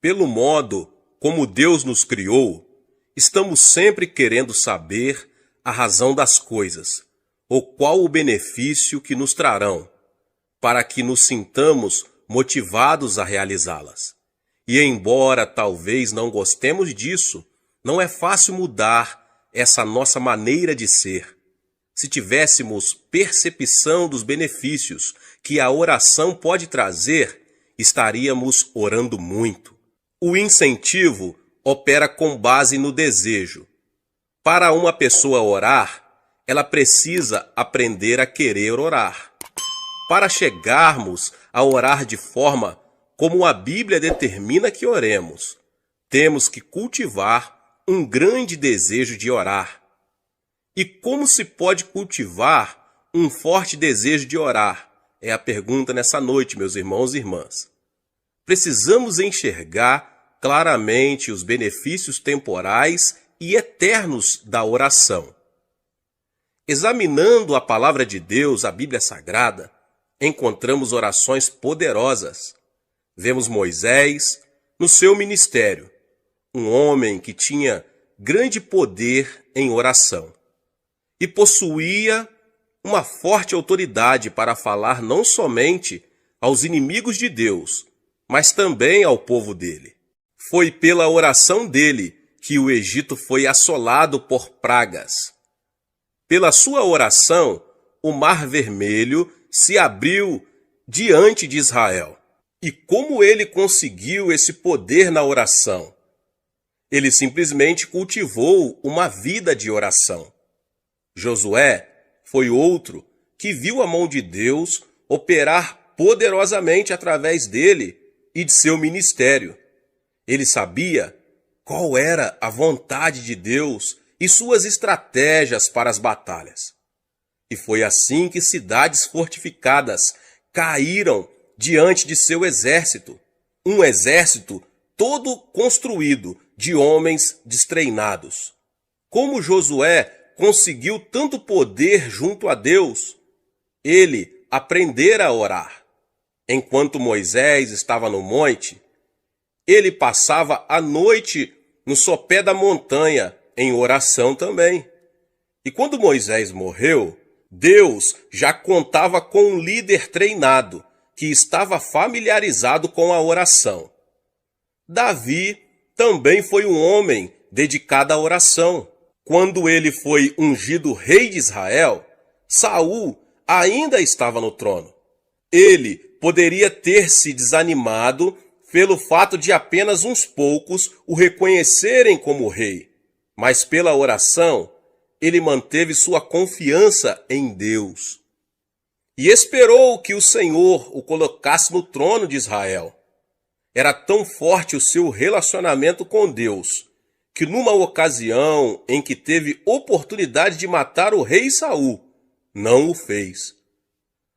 Pelo modo como Deus nos criou, estamos sempre querendo saber a razão das coisas, ou qual o benefício que nos trarão, para que nos sintamos motivados a realizá-las. E embora talvez não gostemos disso, não é fácil mudar essa nossa maneira de ser. Se tivéssemos percepção dos benefícios que a oração pode trazer, estaríamos orando muito. O incentivo opera com base no desejo. Para uma pessoa orar, ela precisa aprender a querer orar. Para chegarmos a orar de forma como a Bíblia determina que oremos, temos que cultivar um grande desejo de orar. E como se pode cultivar um forte desejo de orar? É a pergunta nessa noite, meus irmãos e irmãs. Precisamos enxergar claramente os benefícios temporais e eternos da oração. Examinando a palavra de Deus, a Bíblia Sagrada, encontramos orações poderosas. Vemos Moisés no seu ministério, um homem que tinha grande poder em oração e possuía uma forte autoridade para falar não somente aos inimigos de Deus, mas também ao povo dele. Foi pela oração dele que o Egito foi assolado por pragas. Pela sua oração, o Mar Vermelho se abriu diante de Israel. E como ele conseguiu esse poder na oração? Ele simplesmente cultivou uma vida de oração. Josué foi outro que viu a mão de Deus operar poderosamente através dele e de seu ministério. Ele sabia qual era a vontade de Deus e suas estratégias para as batalhas. E foi assim que cidades fortificadas caíram diante de seu exército, um exército todo construído de homens destreinados. Como Josué conseguiu tanto poder junto a Deus? Ele aprendera a orar. Enquanto Moisés estava no monte, ele passava a noite no sopé da montanha, em oração também. E quando Moisés morreu, Deus já contava com um líder treinado, que estava familiarizado com a oração. Davi também foi um homem dedicado à oração. Quando ele foi ungido rei de Israel, Saul ainda estava no trono. Ele poderia ter se desanimado pelo fato de apenas uns poucos o reconhecerem como rei, mas pela oração, ele manteve sua confiança em Deus e esperou que o Senhor o colocasse no trono de Israel. Era tão forte o seu relacionamento com Deus, que numa ocasião em que teve oportunidade de matar o rei Saul, não o fez.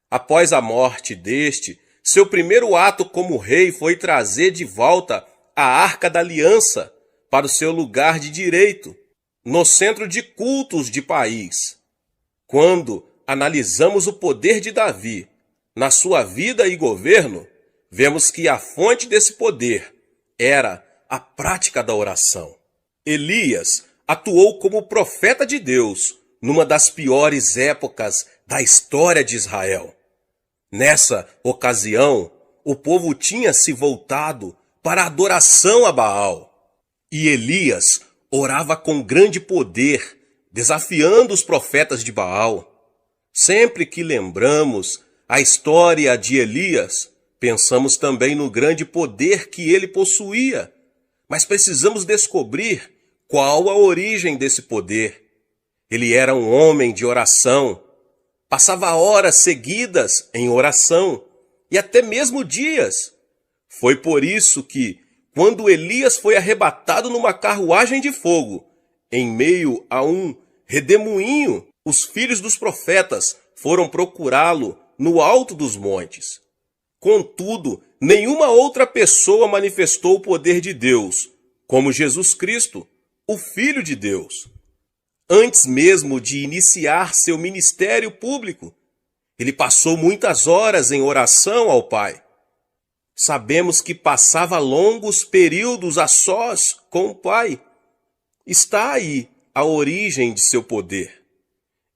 Após a morte deste, seu primeiro ato como rei foi trazer de volta a Arca da Aliança para o seu lugar de direito, no centro de cultos de país. Quando analisamos o poder de Davi na sua vida e governo, vemos que a fonte desse poder era a prática da oração. Elias atuou como profeta de Deus numa das piores épocas da história de Israel. Nessa ocasião, o povo tinha se voltado para a adoração a Baal. E Elias orava com grande poder, desafiando os profetas de Baal. Sempre que lembramos a história de Elias, pensamos também no grande poder que ele possuía. Mas precisamos descobrir qual a origem desse poder. Ele era um homem de oração. Passava horas seguidas em oração e até mesmo dias. Foi por isso que, quando Elias foi arrebatado numa carruagem de fogo, em meio a um redemoinho, os filhos dos profetas foram procurá-lo no alto dos montes. Contudo, nenhuma outra pessoa manifestou o poder de Deus, como Jesus Cristo, o Filho de Deus. Antes mesmo de iniciar seu ministério público, ele passou muitas horas em oração ao Pai. Sabemos que passava longos períodos a sós com o Pai. Está aí a origem de seu poder.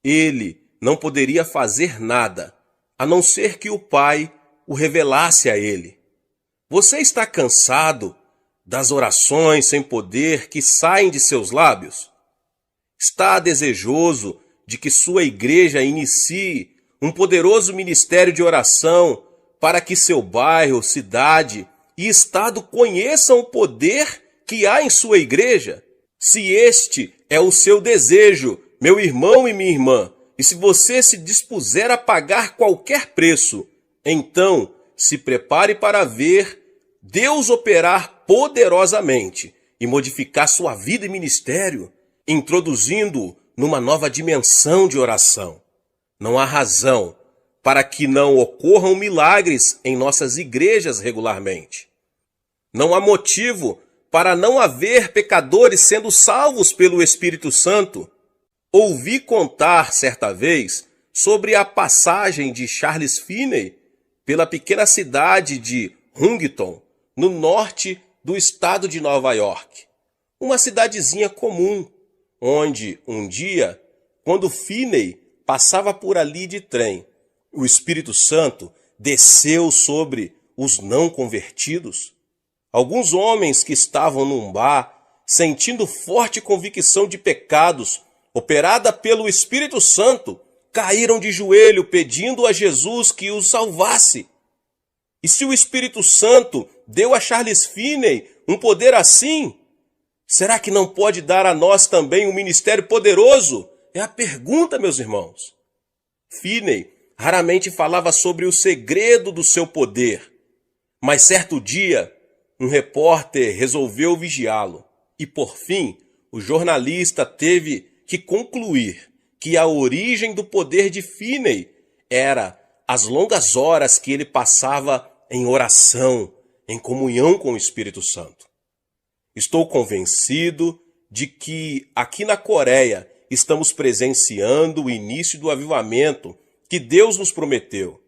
Ele não poderia fazer nada, a não ser que o Pai o revelasse a ele. Você está cansado das orações sem poder que saem de seus lábios? Está desejoso de que sua igreja inicie um poderoso ministério de oração para que seu bairro, cidade e estado conheçam o poder que há em sua igreja? Se este é o seu desejo, meu irmão e minha irmã, e se você se dispuser a pagar qualquer preço, então se prepare para ver Deus operar poderosamente e modificar sua vida e ministério, introduzindo-o numa nova dimensão de oração. Não há razão para que não ocorram milagres em nossas igrejas regularmente. Não há motivo para não haver pecadores sendo salvos pelo Espírito Santo. Ouvi contar certa vez sobre a passagem de Charles Finney pela pequena cidade de Huntington, no norte do estado de Nova York. Uma cidadezinha comum, onde um dia, quando Finney passava por ali de trem, o Espírito Santo desceu sobre os não convertidos. Alguns homens que estavam num bar, sentindo forte convicção de pecados, operada pelo Espírito Santo, caíram de joelho pedindo a Jesus que os salvasse. E se o Espírito Santo deu a Charles Finney um poder assim, será que não pode dar a nós também um ministério poderoso? É a pergunta, meus irmãos. Finney raramente falava sobre o segredo do seu poder, mas certo dia um repórter resolveu vigiá-lo e, por fim, o jornalista teve que concluir que a origem do poder de Finney era as longas horas que ele passava em oração, em comunhão com o Espírito Santo. Estou convencido de que aqui na Coreia estamos presenciando o início do avivamento que Deus nos prometeu.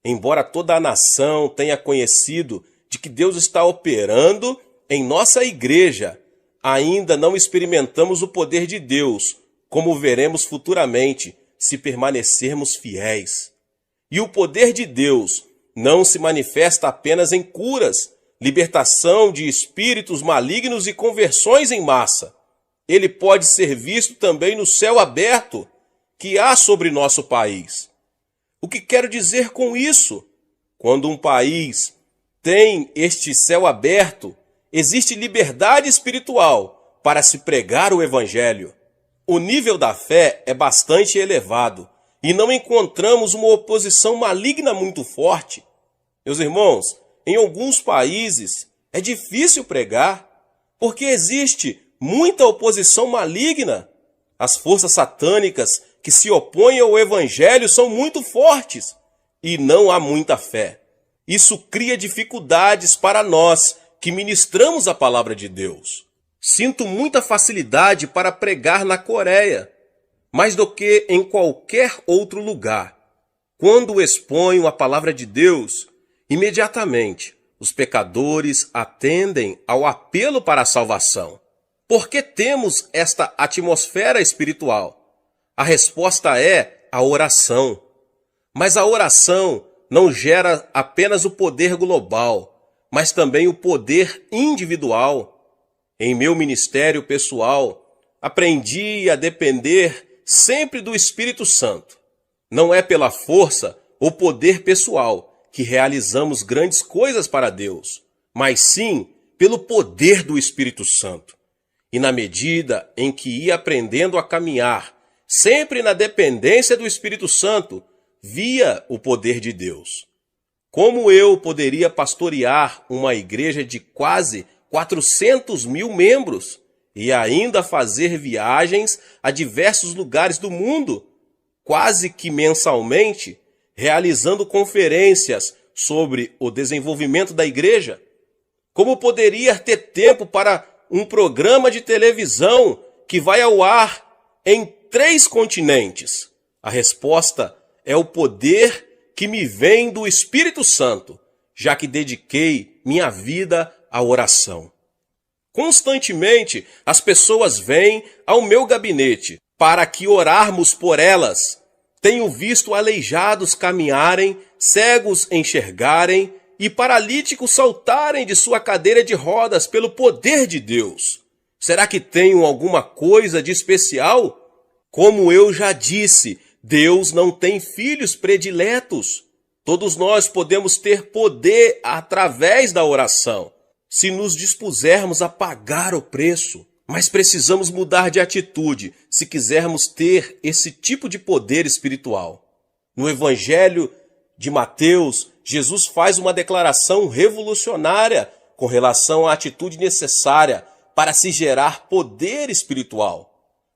Embora toda a nação tenha conhecido de que Deus está operando em nossa igreja, ainda não experimentamos o poder de Deus, como veremos futuramente se permanecermos fiéis. E o poder de Deus não se manifesta apenas em curas, libertação de espíritos malignos e conversões em massa. Ele pode ser visto também no céu aberto que há sobre nosso país. O que quero dizer com isso? Quando um país tem este céu aberto, existe liberdade espiritual para se pregar o evangelho. O nível da fé é bastante elevado e não encontramos uma oposição maligna muito forte. Meus irmãos, em alguns países é difícil pregar porque existe muita oposição maligna. As forças satânicas que se opõem ao evangelho são muito fortes e não há muita fé. Isso cria dificuldades para nós que ministramos a palavra de Deus. Sinto muita facilidade para pregar na Coreia, mais do que em qualquer outro lugar. Quando exponho a palavra de Deus, imediatamente os pecadores atendem ao apelo para a salvação. Por que temos esta atmosfera espiritual? A resposta é a oração. Mas a oração não gera apenas o poder global, mas também o poder individual. Em meu ministério pessoal, aprendi a depender sempre do Espírito Santo. Não é pela força ou poder pessoal que realizamos grandes coisas para Deus, mas sim pelo poder do Espírito Santo. E na medida em que ia aprendendo a caminhar, sempre na dependência do Espírito Santo, via o poder de Deus. Como eu poderia pastorear uma igreja de quase 400 mil membros e ainda fazer viagens a diversos lugares do mundo, quase que mensalmente, realizando conferências sobre o desenvolvimento da igreja? Como poderia ter tempo para um programa de televisão que vai ao ar em 3 continentes? A resposta é o poder que me vem do Espírito Santo, já que dediquei minha vida à oração. Constantemente, as pessoas vêm ao meu gabinete para que orarmos por elas. Tenho visto aleijados caminharem, cegos enxergarem e paralíticos saltarem de sua cadeira de rodas pelo poder de Deus. Será que tenho alguma coisa de especial? Como eu já disse, Deus não tem filhos prediletos. Todos nós podemos ter poder através da oração, se nos dispusermos a pagar o preço. Mas precisamos mudar de atitude se quisermos ter esse tipo de poder espiritual. No Evangelho de Mateus, Jesus faz uma declaração revolucionária com relação à atitude necessária para se gerar poder espiritual.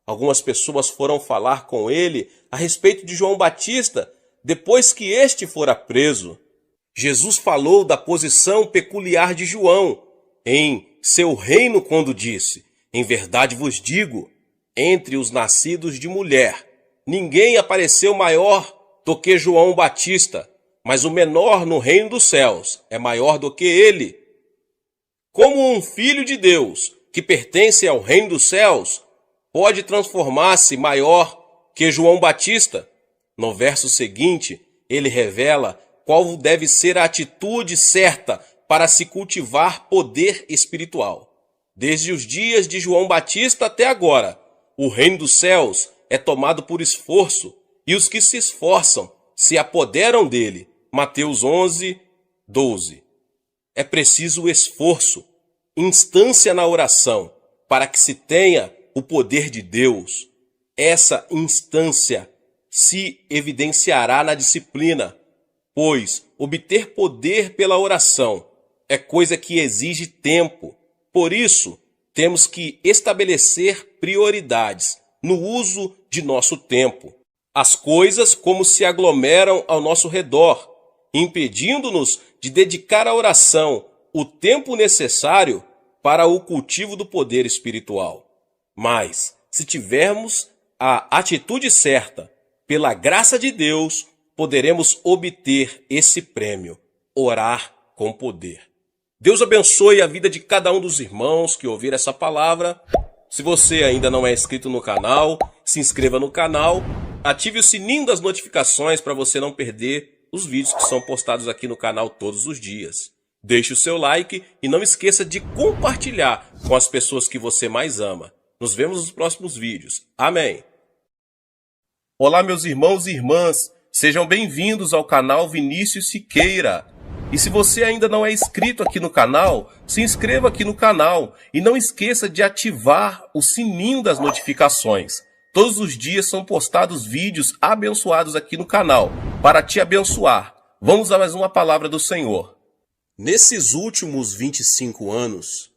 Algumas pessoas foram falar com ele a respeito de João Batista depois que este fora preso. Jesus falou da posição peculiar de João em seu reino quando disse: em verdade vos digo, entre os nascidos de mulher, ninguém apareceu maior do que João Batista, mas o menor no reino dos céus é maior do que ele. Como um filho de Deus que pertence ao reino dos céus pode transformar-se maior que João Batista? No verso seguinte, ele revela qual deve ser a atitude certa para se cultivar poder espiritual. Desde os dias de João Batista até agora, o reino dos céus é tomado por esforço, e os que se esforçam se apoderam dele. Mateus 11, 12. É preciso esforço, instância na oração, para que se tenha o poder de Deus. Essa instância se evidenciará na disciplina, pois obter poder pela oração é coisa que exige tempo. Por isso, temos que estabelecer prioridades no uso de nosso tempo. As coisas como se aglomeram ao nosso redor, impedindo-nos de dedicar à oração o tempo necessário para o cultivo do poder espiritual. Mas, se tivermos a atitude certa, pela graça de Deus, poderemos obter esse prêmio: orar com poder. Deus abençoe a vida de cada um dos irmãos que ouviram essa palavra. Se você ainda não é inscrito no canal, se inscreva no canal, ative o sininho das notificações para você não perder os vídeos que são postados aqui no canal todos os dias. Deixe o seu like e não esqueça de compartilhar com as pessoas que você mais ama. Nos vemos nos próximos vídeos. Amém. Olá, meus irmãos e irmãs, sejam bem-vindos ao canal Vinícius Siqueira. E se você ainda não é inscrito aqui no canal, se inscreva aqui no canal e não esqueça de ativar o sininho das notificações. Todos os dias são postados vídeos abençoados aqui no canal para te abençoar. Vamos a mais uma palavra do Senhor. Nesses últimos 25 anos,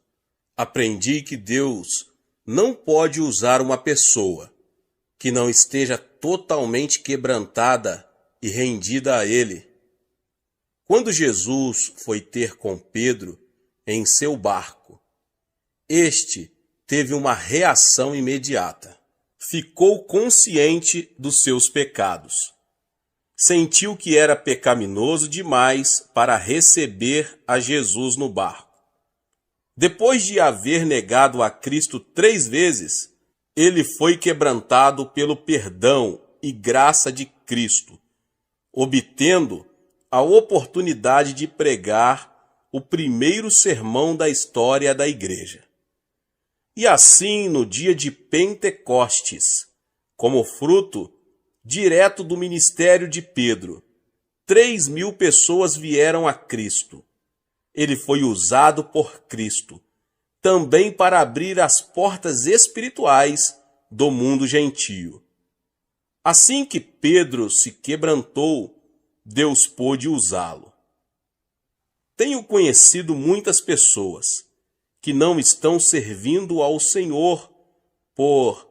aprendi que Deus não pode usar uma pessoa que não esteja totalmente quebrantada e rendida a Ele. Quando Jesus foi ter com Pedro em seu barco, este teve uma reação imediata. Ficou consciente dos seus pecados. Sentiu que era pecaminoso demais para receber a Jesus no barco. Depois de haver negado a Cristo 3 vezes, ele foi quebrantado pelo perdão e graça de Cristo, obtendo a oportunidade de pregar o primeiro sermão da história da igreja. E assim, no dia de Pentecostes, como fruto direto do ministério de Pedro, 3.000 pessoas vieram a Cristo. Ele foi usado por Cristo também para abrir as portas espirituais do mundo gentio. Assim que Pedro se quebrantou, Deus pôde usá-lo. Tenho conhecido muitas pessoas que não estão servindo ao Senhor por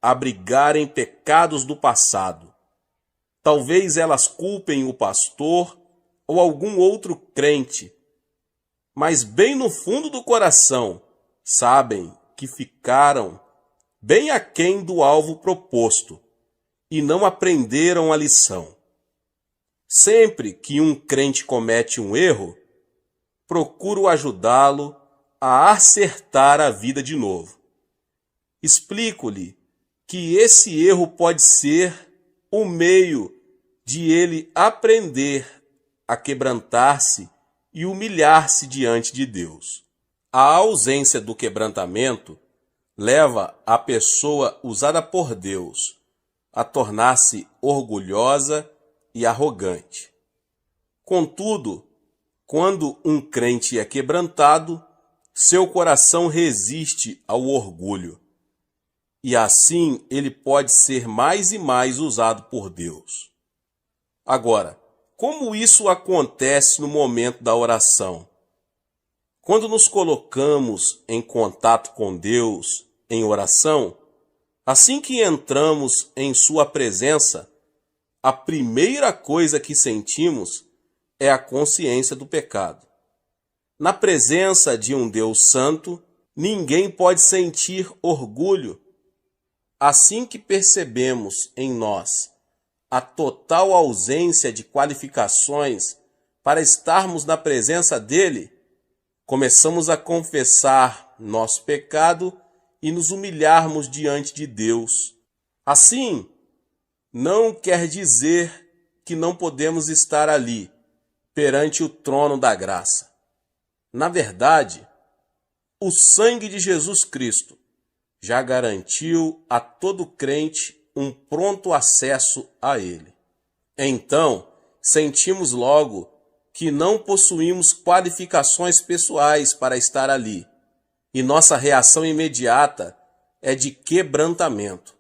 abrigarem pecados do passado. Talvez elas culpem o pastor ou algum outro crente, mas bem no fundo do coração sabem que ficaram bem aquém do alvo proposto, e não aprenderam a lição. Sempre que um crente comete um erro, procuro ajudá-lo a acertar a vida de novo. Explico-lhe que esse erro pode ser o meio de ele aprender a quebrantar-se e humilhar-se diante de Deus. A ausência do quebrantamento leva a pessoa usada por Deus a tornar-se orgulhosa e arrogante. Contudo, quando um crente é quebrantado, seu coração resiste ao orgulho, e assim ele pode ser mais e mais usado por Deus. Agora, como isso acontece no momento da oração? Quando nos colocamos em contato com Deus em oração, assim que entramos em sua presença, a primeira coisa que sentimos é a consciência do pecado. Na presença de um Deus santo, ninguém pode sentir orgulho. Assim que percebemos em nós a total ausência de qualificações para estarmos na presença dele, começamos a confessar nosso pecado e nos humilharmos diante de Deus. Assim, não quer dizer que não podemos estar ali, perante o trono da graça. Na verdade, o sangue de Jesus Cristo já garantiu a todo crente um pronto acesso a ele. Então, sentimos logo que não possuímos qualificações pessoais para estar ali, e nossa reação imediata é de quebrantamento.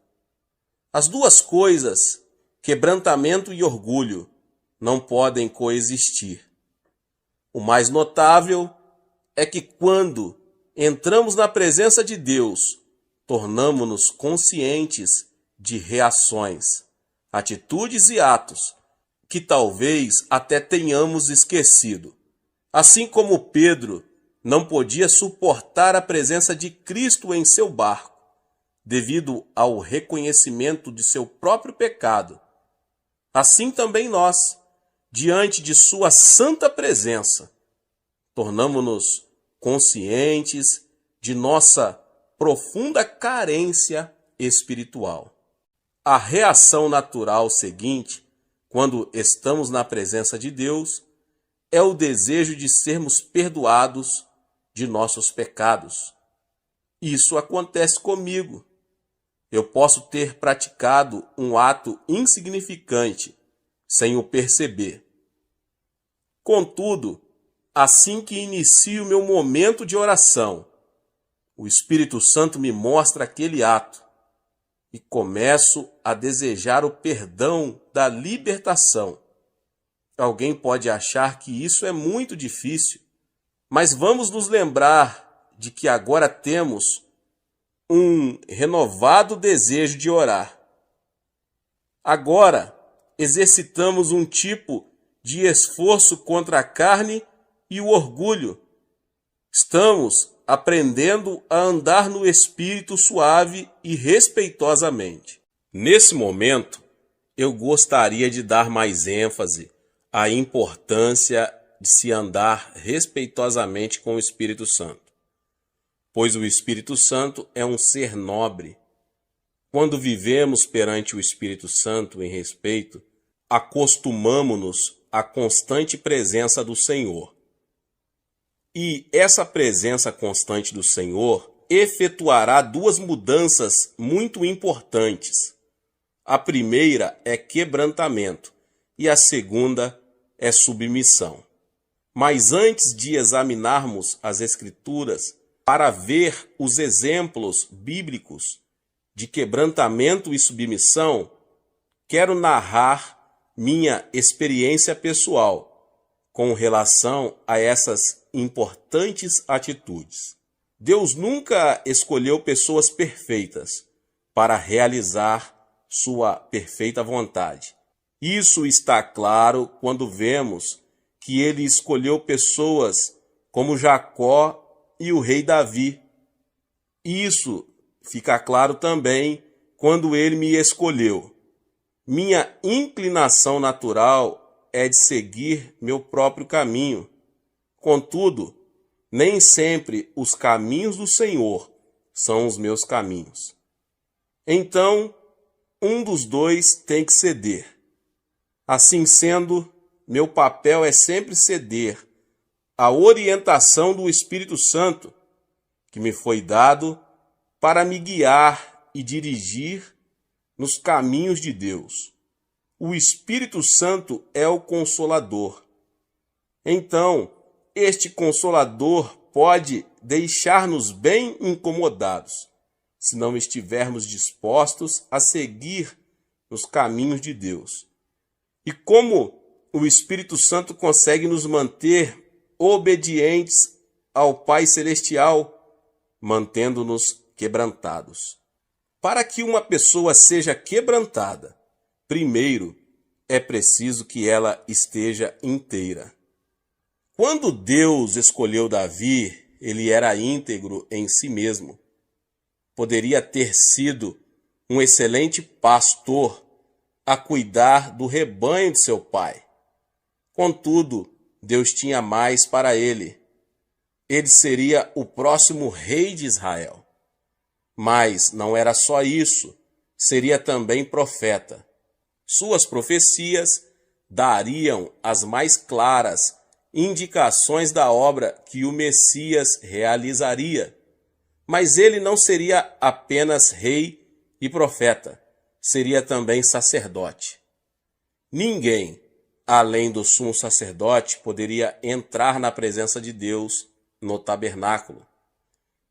As duas coisas, quebrantamento e orgulho, não podem coexistir. O mais notável é que quando entramos na presença de Deus, tornamo-nos conscientes de reações, atitudes e atos que talvez até tenhamos esquecido. Assim como Pedro não podia suportar a presença de Cristo em seu barco, devido ao reconhecimento de seu próprio pecado, assim também nós, diante de sua santa presença, tornamo-nos conscientes de nossa profunda carência espiritual. A reação natural seguinte, quando estamos na presença de Deus, é o desejo de sermos perdoados de nossos pecados. Isso acontece comigo. Eu posso ter praticado um ato insignificante sem o perceber. Contudo, assim que inicio meu momento de oração, o Espírito Santo me mostra aquele ato e começo a desejar o perdão da libertação. Alguém pode achar que isso é muito difícil, mas vamos nos lembrar de que agora temos um renovado desejo de orar. Agora exercitamos um tipo de esforço contra a carne e o orgulho. Estamos aprendendo a andar no espírito suave e respeitosamente. Nesse momento, eu gostaria de dar mais ênfase à importância de se andar respeitosamente com o Espírito Santo, pois o Espírito Santo é um ser nobre. Quando vivemos perante o Espírito Santo em respeito, acostumamo-nos à constante presença do Senhor. E essa presença constante do Senhor efetuará duas mudanças muito importantes. A primeira é quebrantamento e a segunda é submissão. Mas antes de examinarmos as Escrituras para ver os exemplos bíblicos de quebrantamento e submissão, quero narrar minha experiência pessoal com relação a essas importantes atitudes. Deus nunca escolheu pessoas perfeitas para realizar sua perfeita vontade. Isso está claro quando vemos que ele escolheu pessoas como Jacó e o rei Davi. Isso fica claro também quando ele me escolheu. Minha inclinação natural é de seguir meu próprio caminho. Contudo, nem sempre os caminhos do Senhor são os meus caminhos. Então, um dos dois tem que ceder. Assim sendo, meu papel é sempre ceder à orientação do Espírito Santo, que me foi dado para me guiar e dirigir nos caminhos de Deus. O Espírito Santo é o Consolador. Então, este Consolador pode deixar-nos bem incomodados, se não estivermos dispostos a seguir nos caminhos de Deus. E como o Espírito Santo consegue nos manter obedientes ao Pai Celestial, mantendo-nos quebrantados. Para que uma pessoa seja quebrantada, primeiro é preciso que ela esteja inteira. Quando Deus escolheu Davi, ele era íntegro em si mesmo. Poderia ter sido um excelente pastor a cuidar do rebanho de seu pai. Contudo, Deus tinha mais para ele. Ele seria o próximo rei de Israel. Mas não era só isso, seria também profeta. Suas profecias dariam as mais claras indicações da obra que o Messias realizaria. Mas ele não seria apenas rei e profeta, seria também sacerdote. Ninguém, além do sumo sacerdote, poderia entrar na presença de Deus no tabernáculo.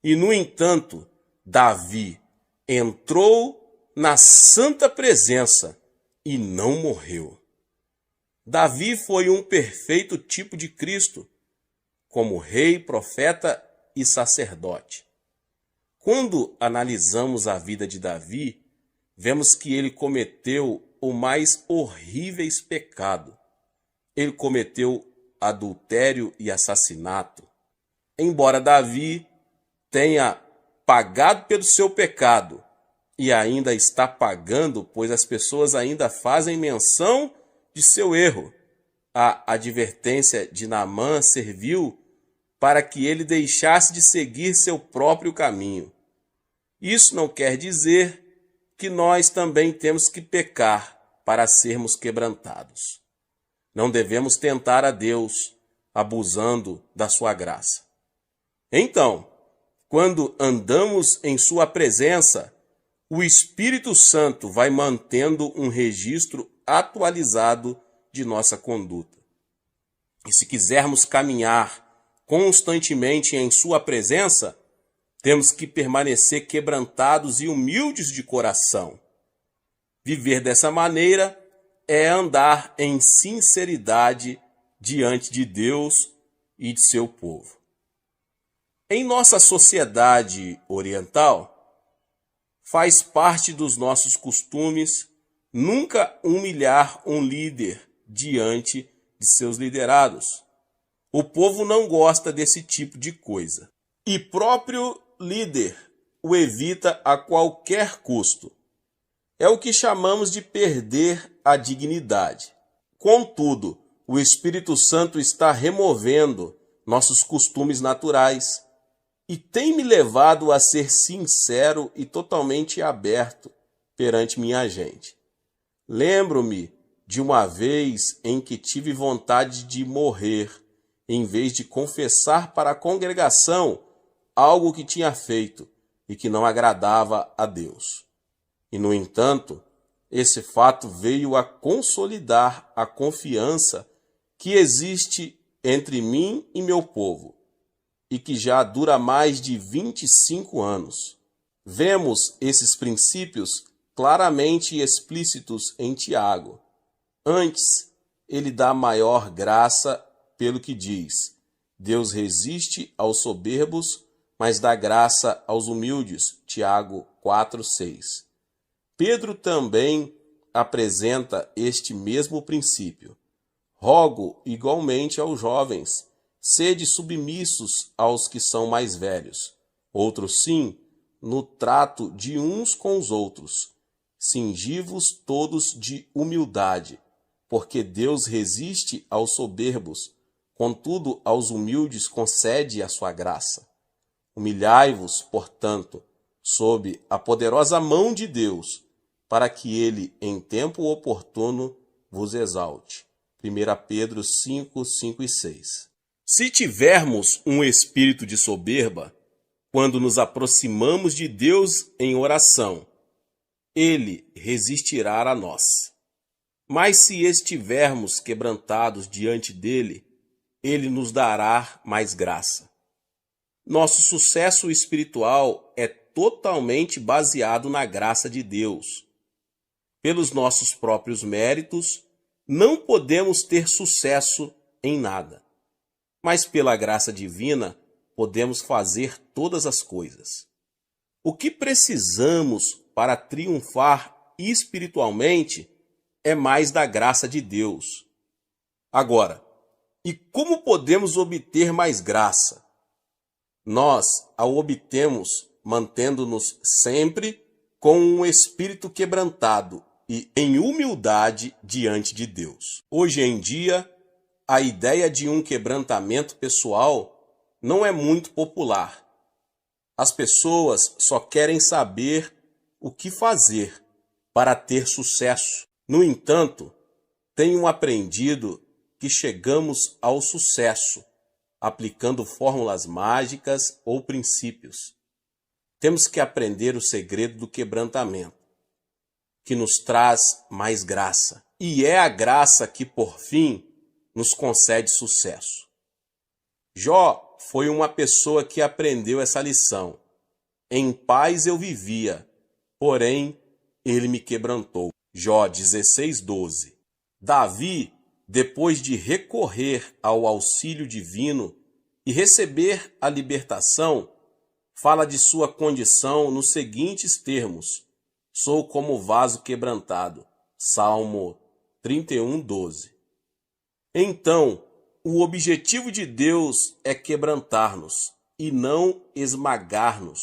E, no entanto, Davi entrou na santa presença e não morreu. Davi foi um perfeito tipo de Cristo, como rei, profeta e sacerdote. Quando analisamos a vida de Davi, vemos que ele cometeu o mais horríveis pecado. Ele cometeu adultério e assassinato. Embora Davi tenha pagado pelo seu pecado e ainda está pagando, pois as pessoas ainda fazem menção de seu erro, a advertência de Naamã serviu para que ele deixasse de seguir seu próprio caminho. Isso não quer dizer que nós também temos que pecar para sermos quebrantados. Não devemos tentar a Deus abusando da sua graça. Então, quando andamos em sua presença, o Espírito Santo vai mantendo um registro atualizado de nossa conduta. E se quisermos caminhar constantemente em sua presença, temos que permanecer quebrantados e humildes de coração. Viver dessa maneira é andar em sinceridade diante de Deus e de seu povo. Em nossa sociedade oriental, faz parte dos nossos costumes nunca humilhar um líder diante de seus liderados. O povo não gosta desse tipo de coisa. E próprio líder o evita a qualquer custo. É o que chamamos de perder a dignidade. Contudo, o Espírito Santo está removendo nossos costumes naturais e tem me levado a ser sincero e totalmente aberto perante minha gente. Lembro-me de uma vez em que tive vontade de morrer, em vez de confessar para a congregação algo que tinha feito e que não agradava a Deus. E, no entanto, esse fato veio a consolidar a confiança que existe entre mim e meu povo, e que já dura mais de 25 anos. Vemos esses princípios claramente explícitos em Tiago. Antes, ele dá maior graça pelo que diz: Deus resiste aos soberbos, mas dá graça aos humildes. Tiago 4:6. Pedro também apresenta este mesmo princípio. Rogo igualmente aos jovens, sede submissos aos que são mais velhos. Outros sim, no trato de uns com os outros. Cingi-vos todos de humildade, porque Deus resiste aos soberbos, contudo aos humildes concede a sua graça. Humilhai-vos, portanto, sob a poderosa mão de Deus, para que ele, em tempo oportuno, vos exalte. 1 Pedro 5, 5 e 6. Se tivermos um espírito de soberba, quando nos aproximamos de Deus em oração, ele resistirá a nós. Mas se estivermos quebrantados diante dele, ele nos dará mais graça. Nosso sucesso espiritual é totalmente baseado na graça de Deus. Pelos nossos próprios méritos, não podemos ter sucesso em nada. Mas pela graça divina, podemos fazer todas as coisas. O que precisamos para triunfar espiritualmente é mais da graça de Deus. Agora, e como podemos obter mais graça? Nós a obtemos mantendo-nos sempre com um espírito quebrantado e em humildade diante de Deus. Hoje em dia, a ideia de um quebrantamento pessoal não é muito popular. As pessoas só querem saber o que fazer para ter sucesso. No entanto, tenho aprendido que chegamos ao sucesso aplicando fórmulas mágicas ou princípios. Temos que aprender o segredo do quebrantamento, que nos traz mais graça. E é a graça que, por fim, nos concede sucesso. Jó foi uma pessoa que aprendeu essa lição. Em paz eu vivia, porém ele me quebrantou. Jó 16:12. Davi, depois de recorrer ao auxílio divino e receber a libertação, fala de sua condição nos seguintes termos: sou como vaso quebrantado. Salmo 31:12. Então, o objetivo de Deus é quebrantar-nos e não esmagar-nos.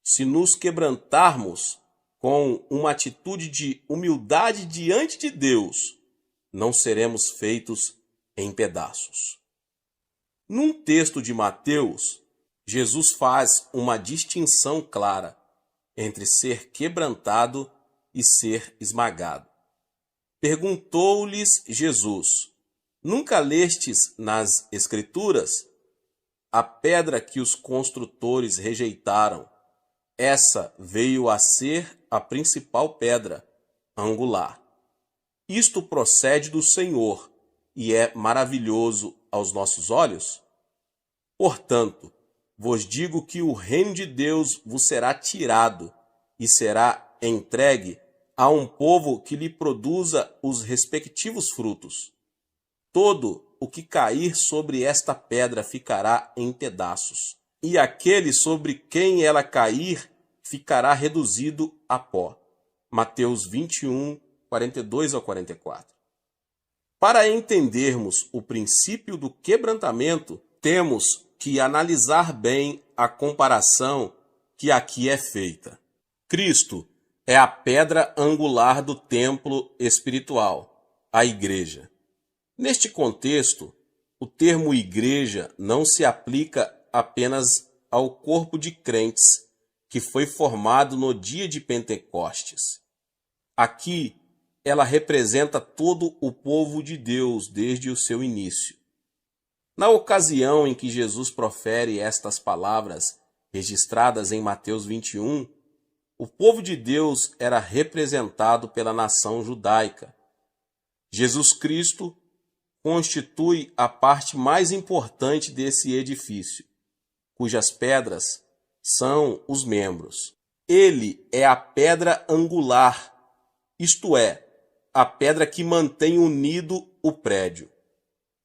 Se nos quebrantarmos com uma atitude de humildade diante de Deus, não seremos feitos em pedaços. Num texto de Mateus, Jesus faz uma distinção clara entre ser quebrantado e ser esmagado. Perguntou-lhes Jesus: nunca lestes nas Escrituras? A pedra que os construtores rejeitaram, essa veio a ser a principal pedra angular. Isto procede do Senhor e é maravilhoso aos nossos olhos? Portanto, vos digo que o reino de Deus vos será tirado e será entregue a um povo que lhe produza os respectivos frutos. Todo o que cair sobre esta pedra ficará em pedaços, e aquele sobre quem ela cair ficará reduzido a pó. Mateus 21, 42 ao 44. Para entendermos o princípio do quebrantamento, temos que analisar bem a comparação que aqui é feita. Cristo é a pedra angular do templo espiritual, a igreja. Neste contexto, o termo igreja não se aplica apenas ao corpo de crentes que foi formado no dia de Pentecostes. Aqui, ela representa todo o povo de Deus desde o seu início. Na ocasião em que Jesus profere estas palavras, registradas em Mateus 21, o povo de Deus era representado pela nação judaica. Jesus Cristo constitui a parte mais importante desse edifício, cujas pedras são os membros. Ele é a pedra angular, isto é, a pedra que mantém unido o prédio.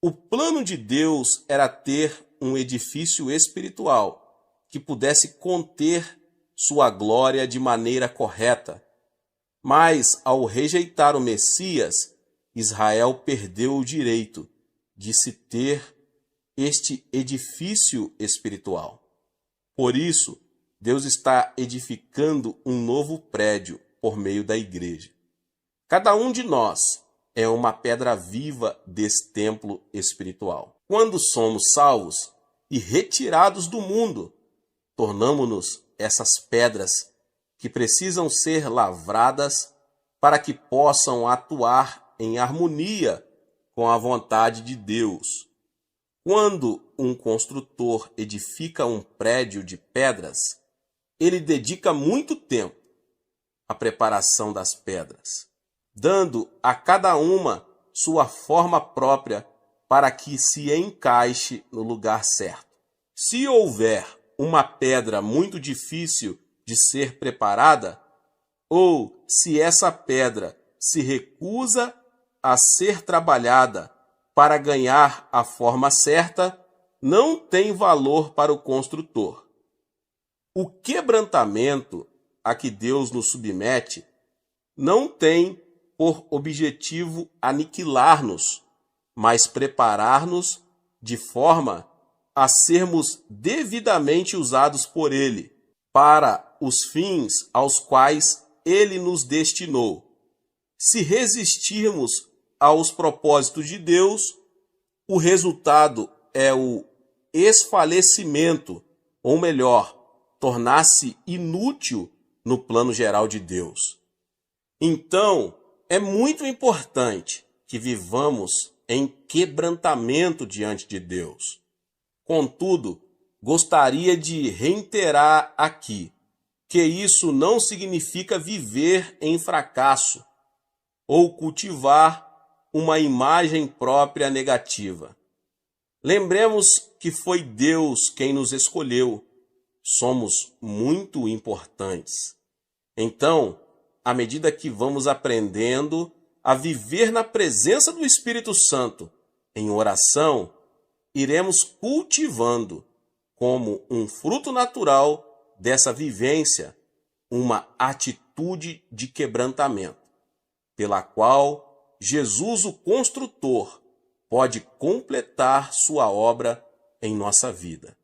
O plano de Deus era ter um edifício espiritual que pudesse conter sua glória de maneira correta. Mas, ao rejeitar o Messias, Israel perdeu o direito de se ter este edifício espiritual. Por isso, Deus está edificando um novo prédio por meio da igreja. Cada um de nós é uma pedra viva desse templo espiritual. Quando somos salvos e retirados do mundo, tornamo-nos essas pedras que precisam ser lavradas para que possam atuar em harmonia com a vontade de Deus. Quando um construtor edifica um prédio de pedras, ele dedica muito tempo à preparação das pedras, dando a cada uma sua forma própria para que se encaixe no lugar certo. Se houver uma pedra muito difícil de ser preparada, ou se essa pedra se recusa a ser trabalhada para ganhar a forma certa, não tem valor para o construtor. O quebrantamento a que Deus nos submete não tem por objetivo aniquilar-nos, mas preparar-nos de forma a sermos devidamente usados por Ele, para os fins aos quais Ele nos destinou. Se resistirmos aos propósitos de Deus, o resultado é o esfalecimento, ou melhor, tornar-se inútil no plano geral de Deus. Então, é muito importante que vivamos em quebrantamento diante de Deus. Contudo, gostaria de reiterar aqui que isso não significa viver em fracasso ou cultivar uma imagem própria negativa. Lembremos que foi Deus quem nos escolheu. Somos muito importantes. Então, à medida que vamos aprendendo a viver na presença do Espírito Santo em oração, iremos cultivando, como um fruto natural dessa vivência, uma atitude de quebrantamento, pela qual Jesus, o construtor, pode completar sua obra em nossa vida.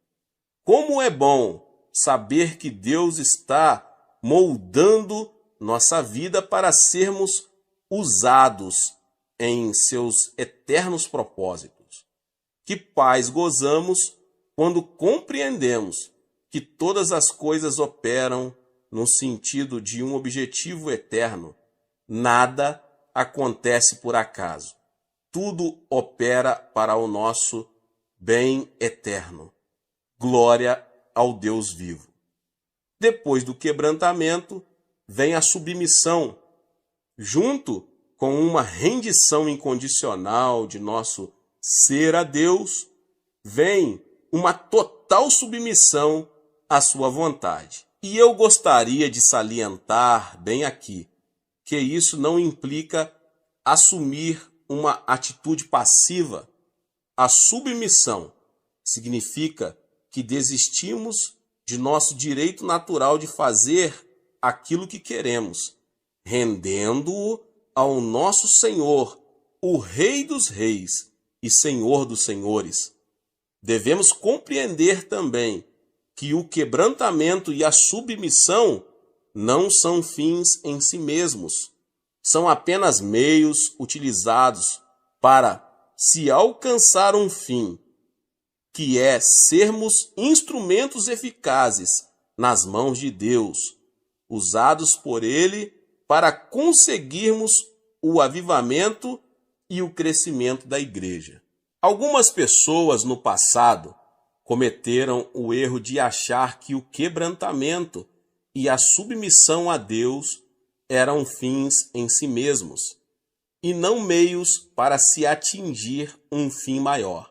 Como é bom saber que Deus está moldando nossa vida para sermos usados em seus eternos propósitos. Que paz gozamos quando compreendemos que todas as coisas operam no sentido de um objetivo eterno. Nada acontece por acaso. Tudo opera para o nosso bem eterno. Glória ao Deus vivo. Depois do quebrantamento, vem a submissão, junto com uma rendição incondicional de nosso ser a Deus, vem uma total submissão à sua vontade. E eu gostaria de salientar bem aqui que isso não implica assumir uma atitude passiva. A submissão significa que desistimos de nosso direito natural de fazer aquilo que queremos, rendendo-o ao nosso Senhor, o Rei dos Reis e Senhor dos Senhores. Devemos compreender também que o quebrantamento e a submissão não são fins em si mesmos, são apenas meios utilizados para se alcançar um fim, que é sermos instrumentos eficazes nas mãos de Deus, usados por Ele para conseguirmos o avivamento e o crescimento da igreja. Algumas pessoas no passado cometeram o erro de achar que o quebrantamento e a submissão a Deus eram fins em si mesmos, e não meios para se atingir um fim maior.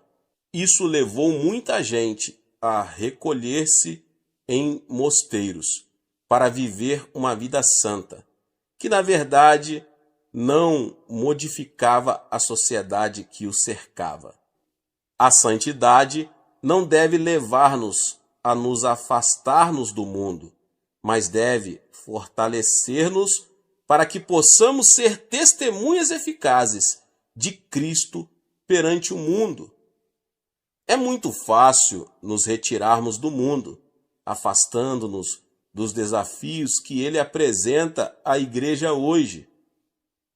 Isso levou muita gente a recolher-se em mosteiros para viver uma vida santa, que na verdade não modificava a sociedade que o cercava. A santidade não deve levar-nos a nos afastar-nos do mundo, mas deve fortalecer-nos para que possamos ser testemunhas eficazes de Cristo perante o mundo. É muito fácil nos retirarmos do mundo, afastando-nos dos desafios que ele apresenta à igreja hoje.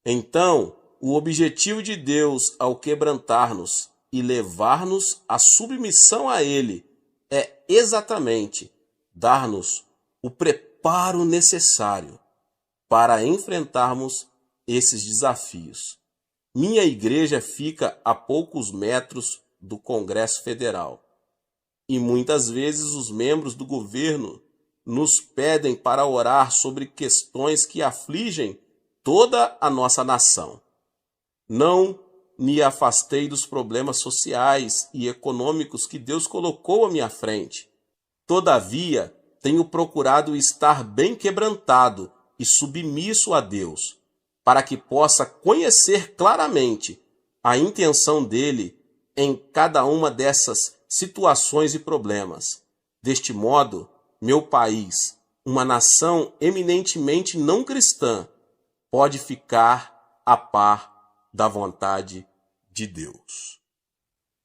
Então, o objetivo de Deus ao quebrantar-nos e levar-nos à submissão a ele é exatamente dar-nos o preparo necessário para enfrentarmos esses desafios. Minha igreja fica a poucos metros do Congresso Federal e muitas vezes os membros do governo nos pedem para orar sobre questões que afligem toda a nossa nação. Não me afastei dos problemas sociais e econômicos que Deus colocou à minha frente. Todavia, tenho procurado estar bem quebrantado e submisso a Deus, para que possa conhecer claramente a intenção dele em cada uma dessas situações e problemas. Deste modo, meu país, uma nação eminentemente não cristã, pode ficar a par da vontade de Deus.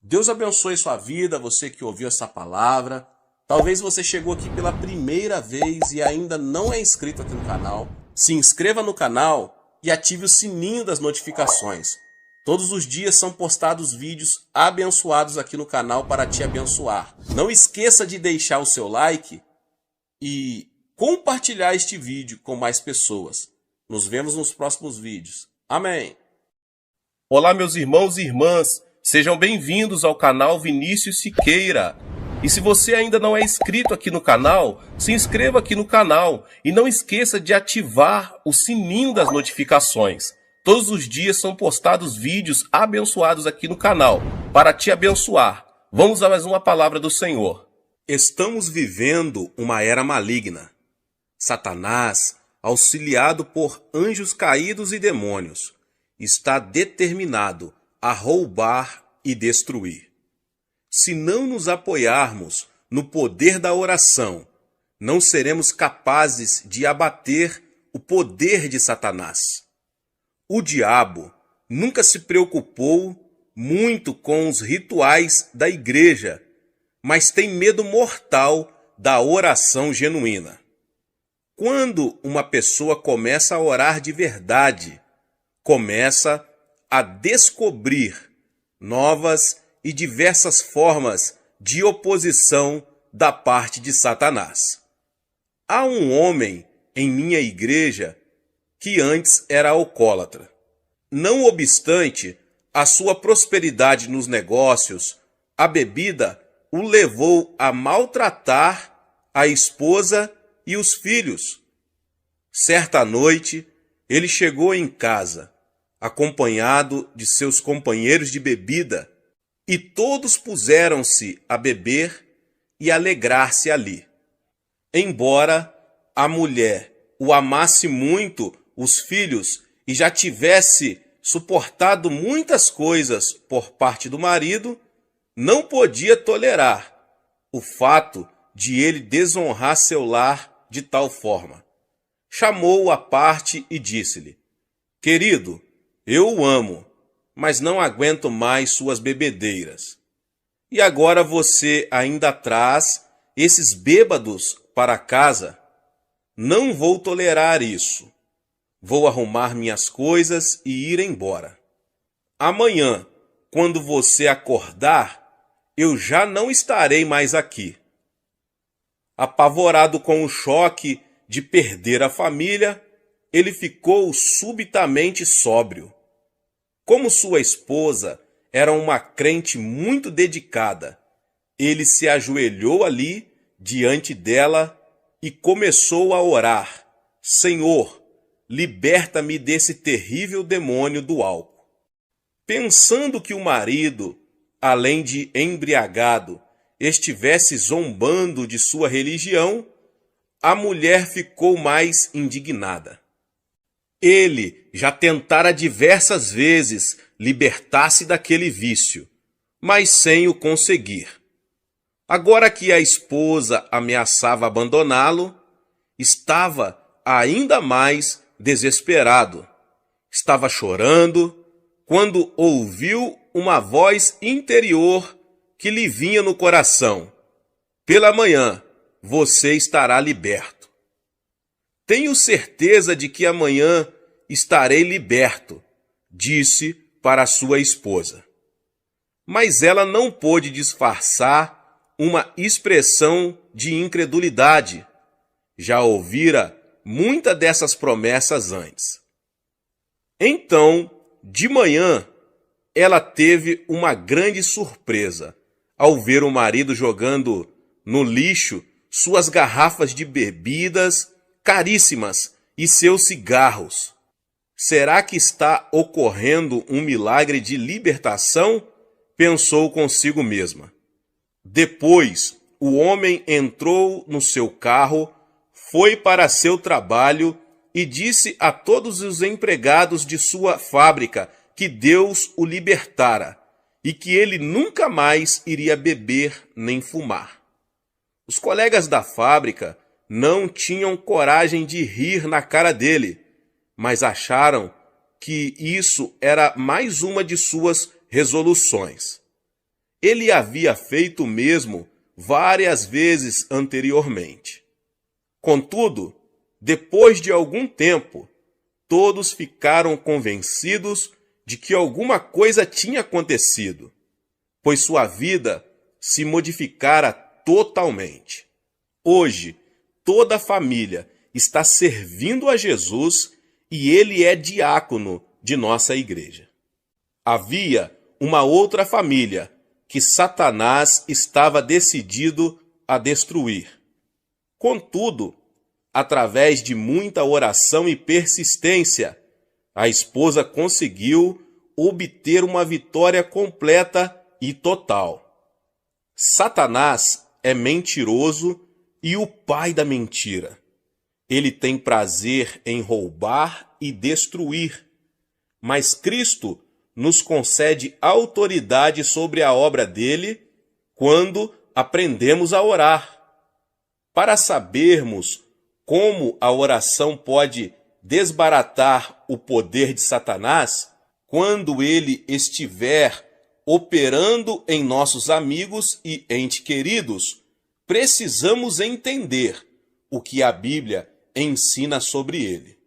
Deus abençoe sua vida, você que ouviu essa palavra. Talvez você chegou aqui pela primeira vez e ainda não é inscrito aqui no canal. Se inscreva no canal e ative o sininho das notificações. Todos os dias são postados vídeos abençoados aqui no canal para te abençoar. Não esqueça de deixar o seu like e compartilhar este vídeo com mais pessoas. Nos vemos nos próximos vídeos. Amém. Olá, meus irmãos e irmãs. Sejam bem-vindos ao canal Vinícius Siqueira. E se você ainda não é inscrito aqui no canal, se inscreva aqui no canal e não esqueça de ativar o sininho das notificações. Todos os dias são postados vídeos abençoados aqui no canal para te abençoar. Vamos a mais uma palavra do Senhor. Estamos vivendo uma era maligna. Satanás, auxiliado por anjos caídos e demônios, está determinado a roubar e destruir. Se não nos apoiarmos no poder da oração, não seremos capazes de abater o poder de Satanás. O diabo nunca se preocupou muito com os rituais da igreja, mas tem medo mortal da oração genuína. Quando uma pessoa começa a orar de verdade, começa a descobrir novas e diversas formas de oposição da parte de Satanás. Há um homem em minha igreja que antes era alcoólatra. Não obstante a sua prosperidade nos negócios, a bebida o levou a maltratar a esposa e os filhos. Certa noite, ele chegou em casa, acompanhado de seus companheiros de bebida, e todos puseram-se a beber e alegrar-se ali. Embora a mulher o amasse muito, os filhos, e já tivesse suportado muitas coisas por parte do marido, não podia tolerar o fato de ele desonrar seu lar de tal forma. Chamou-o à parte e disse-lhe: "Querido, eu o amo, mas não aguento mais suas bebedeiras. E agora você ainda traz esses bêbados para casa? Não vou tolerar isso. Vou arrumar minhas coisas e ir embora. Amanhã, quando você acordar, eu já não estarei mais aqui." Apavorado com o choque de perder a família, ele ficou subitamente sóbrio. Como sua esposa era uma crente muito dedicada, ele se ajoelhou ali diante dela e começou a orar: "Senhor, liberta-me desse terrível demônio do álcool." Pensando que o marido, além de embriagado, estivesse zombando de sua religião, a mulher ficou mais indignada. Ele já tentara diversas vezes libertar-se daquele vício, mas sem o conseguir. Agora que a esposa ameaçava abandoná-lo, estava ainda mais desesperado. Estava chorando quando ouviu uma voz interior que lhe vinha no coração: "Pela manhã você estará liberto." Tenho certeza de que amanhã estarei liberto, disse para sua esposa. Mas ela não pôde disfarçar uma expressão de incredulidade. Já ouvira muitas dessas promessas antes. Então, de manhã, ela teve uma grande surpresa ao ver o marido jogando no lixo suas garrafas de bebidas caríssimas e seus cigarros. Será que está ocorrendo um milagre de libertação? Pensou consigo mesma. Depois, o homem entrou no seu carro, foi para seu trabalho e disse a todos os empregados de sua fábrica que Deus o libertara e que ele nunca mais iria beber nem fumar. Os colegas da fábrica não tinham coragem de rir na cara dele, mas acharam que isso era mais uma de suas resoluções. Ele havia feito o mesmo várias vezes anteriormente. Contudo, depois de algum tempo, todos ficaram convencidos de que alguma coisa tinha acontecido, pois sua vida se modificara totalmente. Hoje, toda a família está servindo a Jesus e ele é diácono de nossa igreja. Havia uma outra família que Satanás estava decidido a destruir. Contudo, através de muita oração e persistência, a esposa conseguiu obter uma vitória completa e total. Satanás é mentiroso e o pai da mentira. Ele tem prazer em roubar e destruir, mas Cristo nos concede autoridade sobre a obra dele quando aprendemos a orar. Para sabermos como a oração pode desbaratar o poder de Satanás, quando ele estiver operando em nossos amigos e entes queridos, precisamos entender o que a Bíblia ensina sobre ele.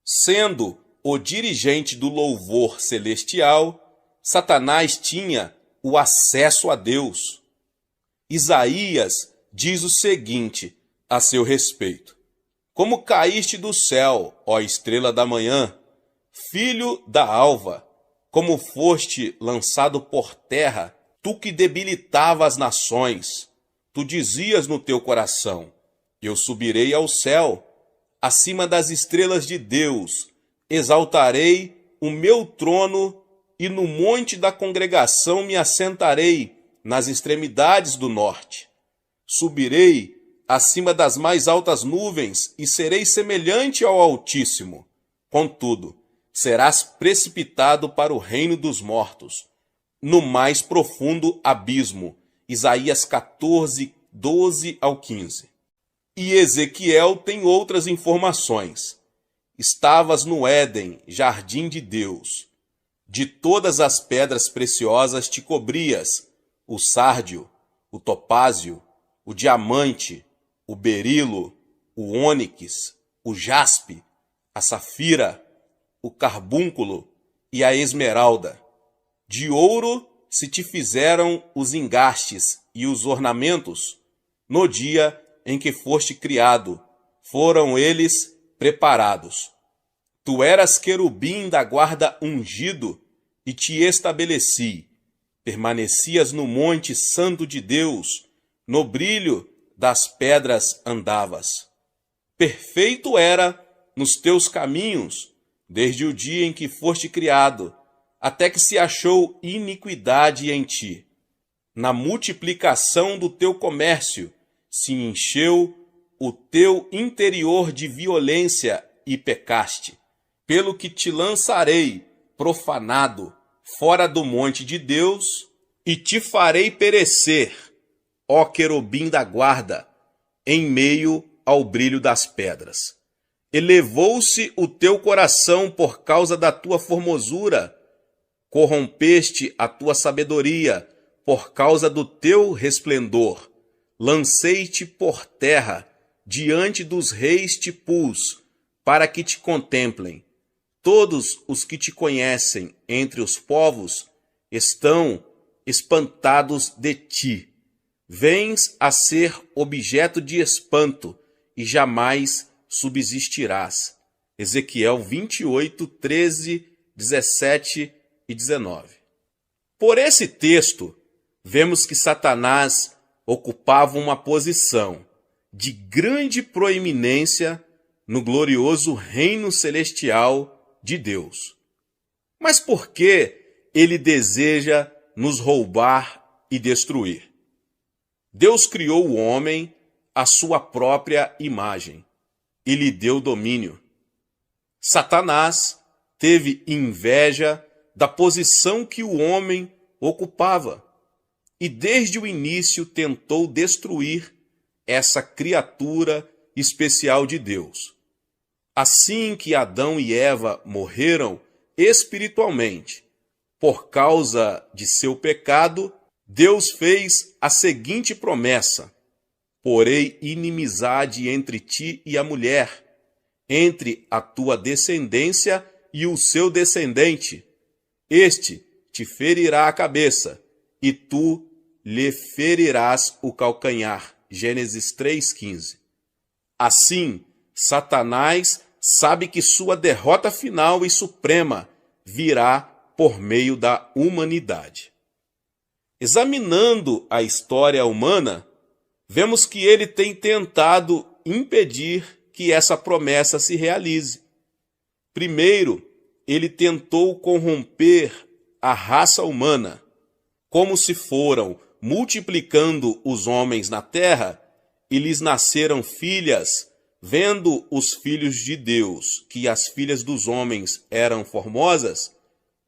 Sendo o dirigente do louvor celestial, Satanás tinha o acesso a Deus. Isaías diz o seguinte a seu respeito: como caíste do céu, ó estrela da manhã, filho da alva, como foste lançado por terra, tu que debilitava as nações, tu dizias no teu coração: eu subirei ao céu, acima das estrelas de Deus, exaltarei o meu trono e no monte da congregação me assentarei nas extremidades do norte. Subirei acima das mais altas nuvens e serei semelhante ao Altíssimo. Contudo, serás precipitado para o reino dos mortos, no mais profundo abismo. Isaías 14, 12 ao 15. E Ezequiel tem outras informações. Estavas no Éden, jardim de Deus. De todas as pedras preciosas te cobrias, o sárdio, o topázio, o diamante, o berilo, o ônix, o jaspe, a safira, o carbúnculo e a esmeralda. De ouro se te fizeram os engastes e os ornamentos. No dia em que foste criado, foram eles preparados. Tu eras querubim da guarda ungido e te estabeleci. Permanecias no monte santo de Deus, no brilho das pedras andavas. Perfeito era nos teus caminhos, desde o dia em que foste criado, até que se achou iniquidade em ti. Na multiplicação do teu comércio se encheu o teu interior de violência e pecaste, pelo que te lançarei profanado fora do monte de Deus e te farei perecer, ó querubim da guarda, em meio ao brilho das pedras. Elevou-se o teu coração por causa da tua formosura, corrompeste a tua sabedoria por causa do teu resplendor. Lancei-te por terra, diante dos reis te pus, para que te contemplem. Todos os que te conhecem entre os povos estão espantados de ti. Vens a ser objeto de espanto e jamais subsistirás. Ezequiel 28, 13, 17 e 19. Por esse texto, vemos que Satanás ocupava uma posição de grande proeminência no glorioso reino celestial de Deus. Mas por que ele deseja nos roubar e destruir? Deus criou o homem à sua própria imagem e lhe deu domínio. Satanás teve inveja da posição que o homem ocupava e desde o início tentou destruir essa criatura especial de Deus. Assim que Adão e Eva morreram espiritualmente por causa de seu pecado, Deus fez a seguinte promessa: porei inimizade entre ti e a mulher, entre a tua descendência e o seu descendente. Este te ferirá a cabeça, e tu lhe ferirás o calcanhar. Gênesis 3,15. Assim, Satanás sabe que sua derrota final e suprema virá por meio da humanidade. Examinando a história humana, vemos que ele tem tentado impedir que essa promessa se realize. Primeiro, ele tentou corromper a raça humana. Como se foram multiplicando os homens na terra e lhes nasceram filhas, vendo os filhos de Deus que as filhas dos homens eram formosas,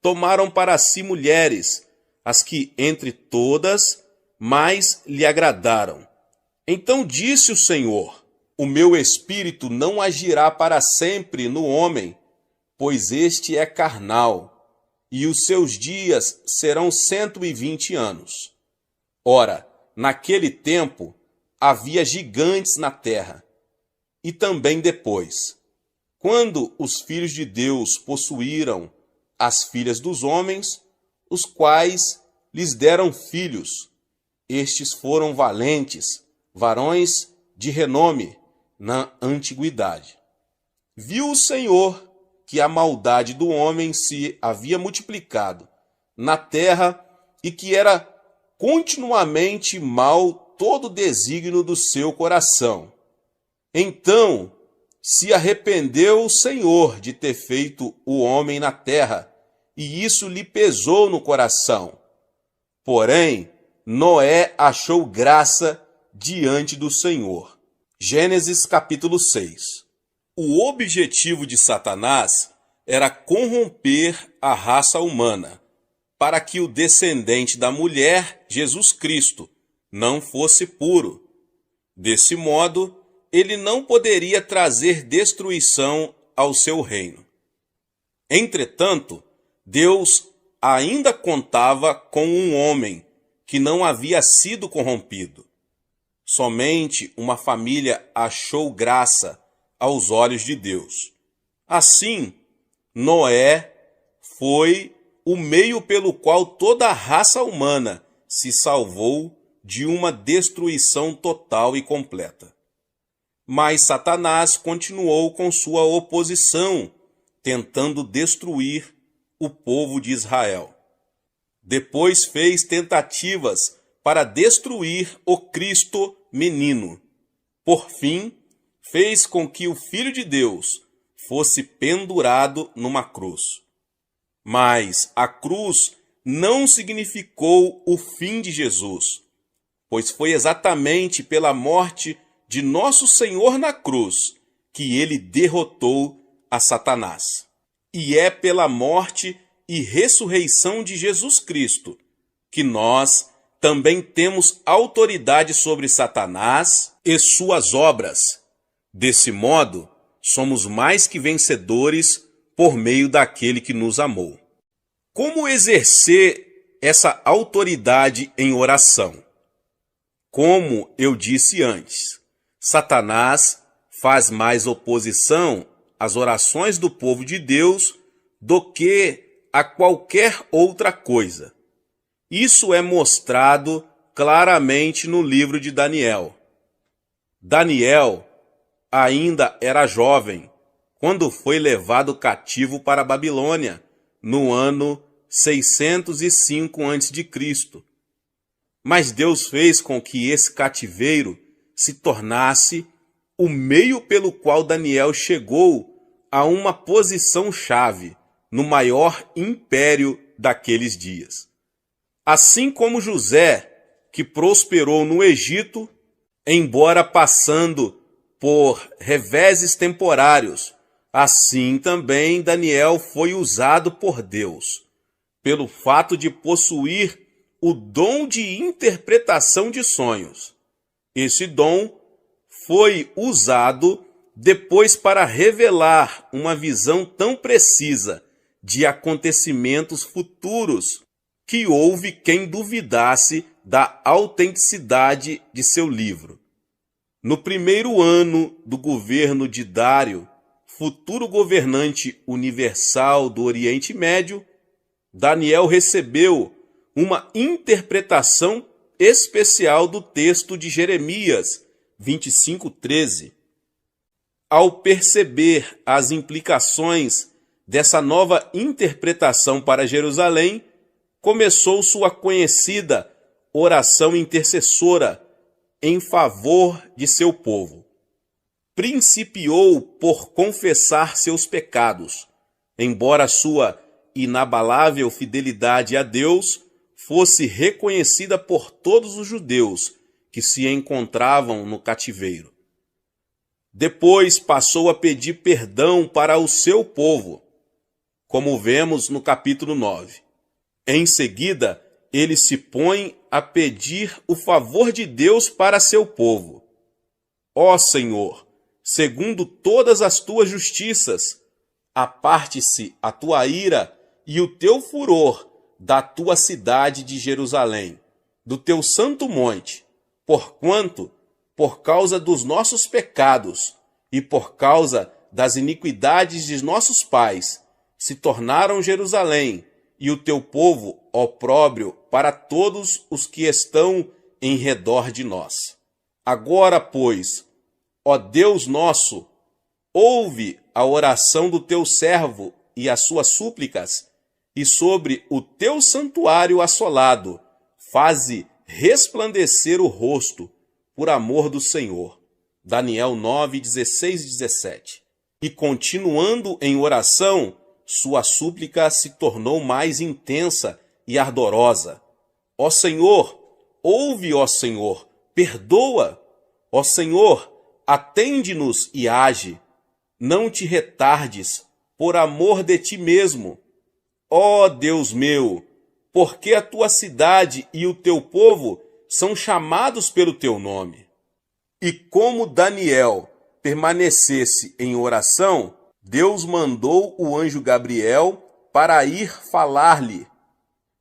tomaram para si mulheres, as que entre todas mais lhe agradaram. Então disse o Senhor: o meu espírito não agirá para sempre no homem, pois este é carnal, e os seus dias serão 120 anos. Ora, naquele tempo havia gigantes na terra, e também depois, quando os filhos de Deus possuíram as filhas dos homens, os quais lhes deram filhos. Estes foram valentes, varões de renome na antiguidade. Viu o Senhor que a maldade do homem se havia multiplicado na terra e que era continuamente mal todo o desígnio do seu coração. Então se arrependeu o Senhor de ter feito o homem na terra, e isso lhe pesou no coração. Porém, Noé achou graça diante do Senhor. Gênesis capítulo 6. O objetivo de Satanás era corromper a raça humana, para que o descendente da mulher, Jesus Cristo, não fosse puro. Desse modo, ele não poderia trazer destruição ao seu reino. Entretanto, Deus ainda contava com um homem que não havia sido corrompido. Somente uma família achou graça aos olhos de Deus. Assim, Noé foi o meio pelo qual toda a raça humana se salvou de uma destruição total e completa. Mas Satanás continuou com sua oposição, tentando destruir o povo de Israel. Depois fez tentativas para destruir o Cristo menino. Por fim, fez com que o Filho de Deus fosse pendurado numa cruz. Mas a cruz não significou o fim de Jesus, pois foi exatamente pela morte de nosso Senhor na cruz que ele derrotou a Satanás. E é pela morte e ressurreição de Jesus Cristo que nós também temos autoridade sobre Satanás e suas obras. Desse modo, somos mais que vencedores por meio daquele que nos amou. Como exercer essa autoridade em oração? Como eu disse antes, Satanás faz mais oposição às orações do povo de Deus do que a qualquer outra coisa. Isso é mostrado claramente no livro de Daniel. Daniel ainda era jovem quando foi levado cativo para a Babilônia, no ano 605 a.C. Mas Deus fez com que esse cativeiro se tornasse o meio pelo qual Daniel chegou a uma posição-chave no maior império daqueles dias. Assim como José, que prosperou no Egito, embora passando por reveses temporários, assim também Daniel foi usado por Deus, pelo fato de possuir o dom de interpretação de sonhos. Esse dom foi usado depois para revelar uma visão tão precisa de acontecimentos futuros que houve quem duvidasse da autenticidade de seu livro. No primeiro ano do governo de Dário, futuro governante universal do Oriente Médio, Daniel recebeu uma interpretação especial do texto de Jeremias 25:13. Ao perceber as implicações dessa nova interpretação para Jerusalém, começou sua conhecida oração intercessora em favor de seu povo. Principiou por confessar seus pecados, embora sua inabalável fidelidade a Deus fosse reconhecida por todos os judeus que se encontravam no cativeiro. Depois passou a pedir perdão para o seu povo, como vemos no capítulo 9. Em seguida, ele se põe a pedir o favor de Deus para seu povo. Ó Senhor, segundo todas as tuas justiças, aparte-se a tua ira e o teu furor da tua cidade de Jerusalém, do teu santo monte, porquanto, por causa dos nossos pecados e por causa das iniquidades de nossos pais, se tornaram Jerusalém e o teu povo opróbrio para todos os que estão em redor de nós. Agora, pois, ó Deus nosso, ouve a oração do teu servo e as suas súplicas, e sobre o teu santuário assolado, faze resplandecer o rosto, por amor do Senhor. Daniel 9, 16 e 17. E continuando em oração, sua súplica se tornou mais intensa e ardorosa. Ó Senhor, ouve, ó Senhor, perdoa. Ó Senhor, atende-nos e age. Não te retardes, por amor de ti mesmo. Ó Deus meu, porque a tua cidade e o teu povo são chamados pelo teu nome. E como Daniel permanecesse em oração, Deus mandou o anjo Gabriel para ir falar-lhe.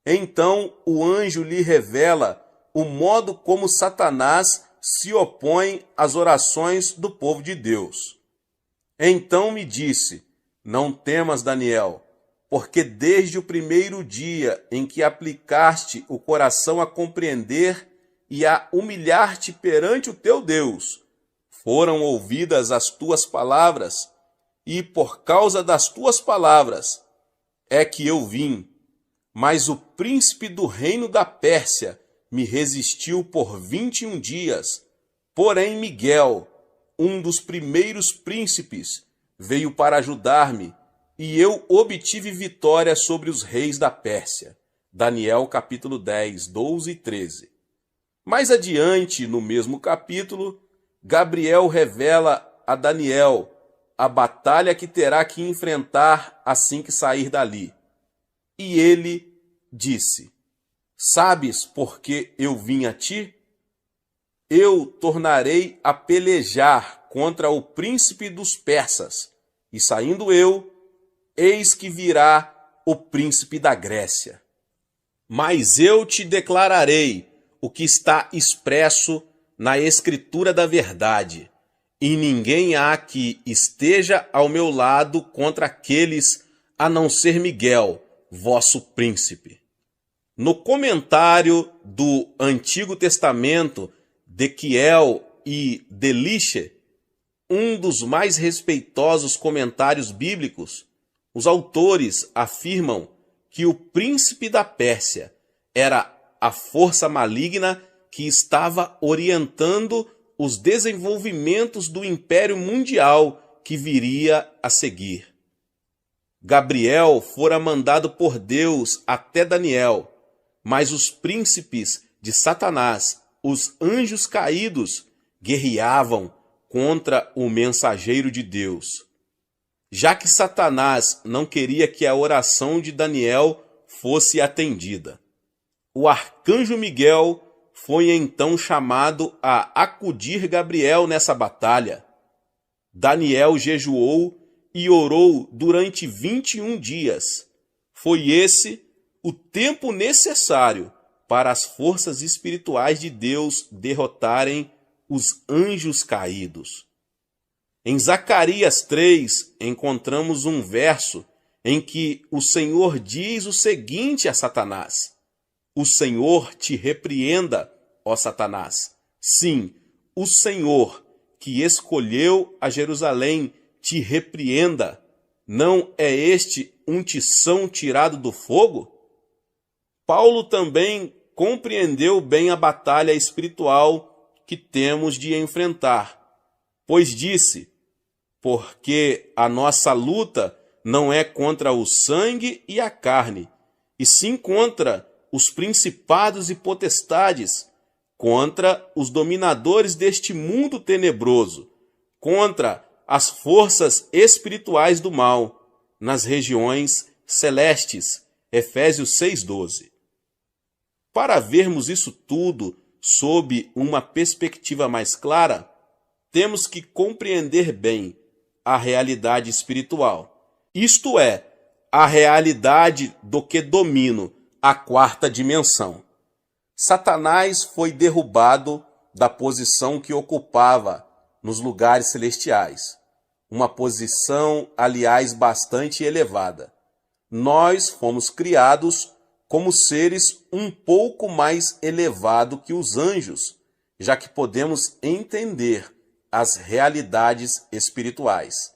Então o anjo lhe revela o modo como Satanás se opõe às orações do povo de Deus. Então me disse: não temas, Daniel, porque desde o primeiro dia em que aplicaste o coração a compreender e a humilhar-te perante o teu Deus, foram ouvidas as tuas palavras, e por causa das tuas palavras é que eu vim. Mas o príncipe do reino da Pérsia me resistiu por 21 dias. Porém Miguel, um dos primeiros príncipes, veio para ajudar-me, e eu obtive vitória sobre os reis da Pérsia. Daniel capítulo 10, 12 e 13. Mais adiante, no mesmo capítulo, Gabriel revela a Daniel a batalha que terá que enfrentar assim que sair dali. E ele disse: sabes por que eu vim a ti? Eu tornarei a pelejar contra o príncipe dos persas, e saindo eu, eis que virá o príncipe da Grécia. Mas eu te declararei o que está expresso na Escritura da verdade, e ninguém há que esteja ao meu lado contra aqueles, a não ser Miguel, vosso príncipe. No comentário do Antigo Testamento de Kiel e Deliche, um dos mais respeitosos comentários bíblicos, os autores afirmam que o príncipe da Pérsia era a força maligna que estava orientando os desenvolvimentos do Império Mundial que viria a seguir. Gabriel fora mandado por Deus até Daniel, mas os príncipes de Satanás, os anjos caídos, guerreavam contra o mensageiro de Deus. Já que Satanás não queria que a oração de Daniel fosse atendida, o arcanjo Miguel foi então chamado a acudir Gabriel nessa batalha. Daniel jejuou e orou durante 21 dias. Foi esse o tempo necessário para as forças espirituais de Deus derrotarem os anjos caídos. Em Zacarias 3, encontramos um verso em que o Senhor diz o seguinte a Satanás: o Senhor te repreenda, ó Satanás. Sim, o Senhor que escolheu a Jerusalém te repreenda. Não é este um tição tirado do fogo? Paulo também compreendeu bem a batalha espiritual que temos de enfrentar, pois disse: porque a nossa luta não é contra o sangue e a carne, e sim contra os principados e potestades, contra os dominadores deste mundo tenebroso, contra as forças espirituais do mal, nas regiões celestes. Efésios 6,12. Para vermos isso tudo sob uma perspectiva mais clara, temos que compreender bem a realidade espiritual, isto é, a realidade do que domino, a quarta dimensão. Satanás foi derrubado da posição que ocupava nos lugares celestiais, uma posição, aliás, bastante elevada. Nós fomos criados como seres um pouco mais elevados que os anjos, já que podemos entender as realidades espirituais.